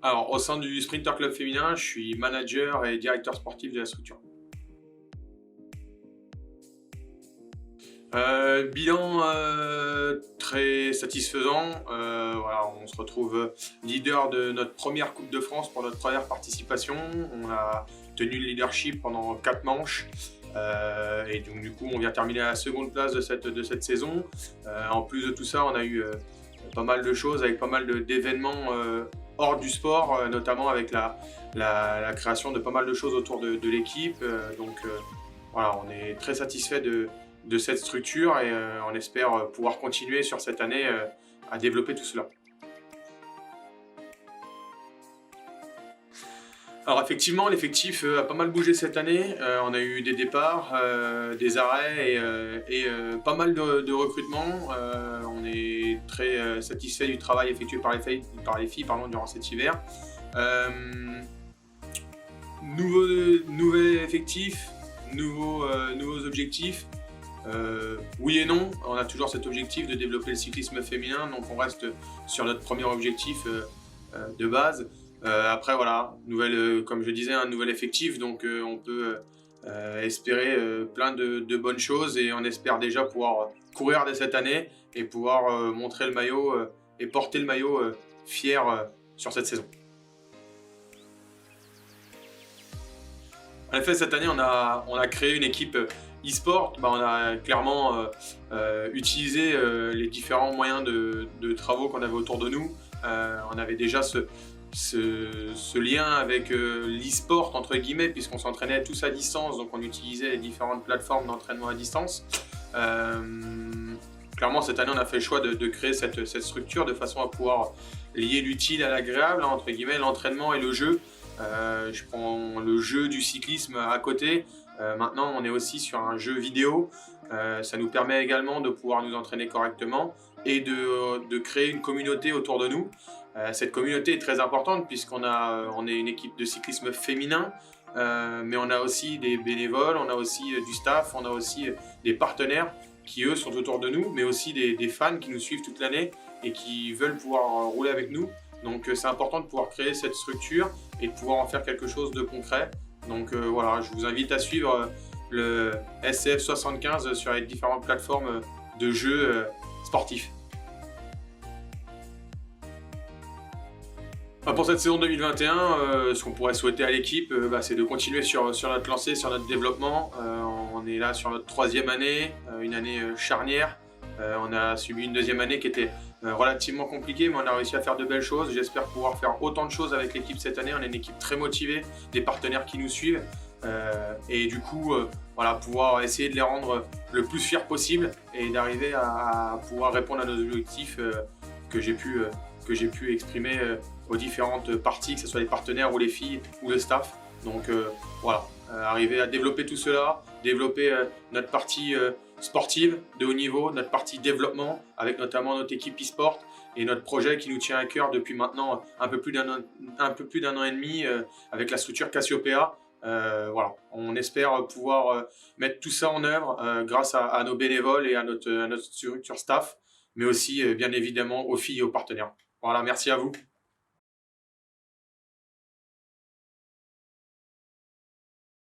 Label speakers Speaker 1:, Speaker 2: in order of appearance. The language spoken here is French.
Speaker 1: Alors, au sein du Sprinter Club féminin, je suis manager et directeur sportif de la structure. Bilan très satisfaisant. Voilà, on se retrouve leader de notre première Coupe de France pour notre première participation. On a tenu le leadership pendant 4 manches. Et donc du coup, on vient terminer à la seconde place de cette saison. En plus de tout ça, on a eu pas mal de choses avec pas mal d'événements hors du sport, notamment avec la création de pas mal de choses autour de l'équipe. Voilà, on est très satisfait de cette structure et on espère pouvoir continuer sur cette année à développer tout cela. Alors effectivement, l'effectif a pas mal bougé cette année. On a eu des départs, des arrêts et pas mal de recrutements. On est très satisfait du travail effectué par les filles durant cet hiver. Euh, nouvel effectif, nouveaux objectifs. Oui et non, on a toujours cet objectif de développer le cyclisme féminin, donc on reste sur notre premier objectif de base. Après voilà, comme je disais, un nouvel effectif, donc on peut espérer plein de bonnes choses et on espère déjà pouvoir courir dès cette année et pouvoir montrer le maillot et porter le maillot fier sur cette saison. En effet, cette année, on a créé une équipe e-sport. On a clairement utilisé les différents moyens de travaux qu'on avait autour de nous. On avait déjà ce lien avec l'e-sport, entre guillemets, puisqu'on s'entraînait tous à distance, donc on utilisait les différentes plateformes d'entraînement à distance. Clairement, cette année, on a fait le choix de créer cette structure de façon à pouvoir lier l'utile à l'agréable, entre guillemets, l'entraînement et le jeu. Je prends le jeu du cyclisme à côté. Maintenant, on est aussi sur un jeu vidéo. Ça nous permet également de pouvoir nous entraîner correctement et de créer une communauté autour de nous. Cette communauté est très importante puisqu'on on est une équipe de cyclisme féminin, mais on a aussi des bénévoles, on a aussi du staff, on a aussi des partenaires qui eux sont autour de nous, mais aussi des fans qui nous suivent toute l'année et qui veulent pouvoir rouler avec nous. Donc c'est important de pouvoir créer cette structure et de pouvoir en faire quelque chose de concret. Donc voilà, je vous invite à suivre le SCF 75 sur les différentes plateformes de jeux sportifs. Pour cette saison 2021, ce qu'on pourrait souhaiter à l'équipe, c'est de continuer sur notre lancée, sur notre développement. On est là sur notre 3e année, une année charnière. On a subi une 2e année qui était relativement compliquée, mais on a réussi à faire de belles choses. J'espère pouvoir faire autant de choses avec l'équipe cette année. On est une équipe très motivée, des partenaires qui nous suivent. Et du coup, voilà, pouvoir essayer de les rendre le plus fiers possible et d'arriver à pouvoir répondre à nos objectifs que j'ai pu exprimer aux différentes parties, que ce soit les partenaires ou les filles ou le staff. Donc voilà, arriver à développer tout cela, développer notre partie sportive de haut niveau, notre partie développement avec notamment notre équipe e-sport et notre projet qui nous tient à cœur depuis maintenant un peu plus d'un an et demi avec la structure Cassiopeia. Voilà, on espère pouvoir mettre tout ça en œuvre grâce à nos bénévoles et à notre structure staff, mais aussi bien évidemment aux filles et aux partenaires. Voilà, merci à vous.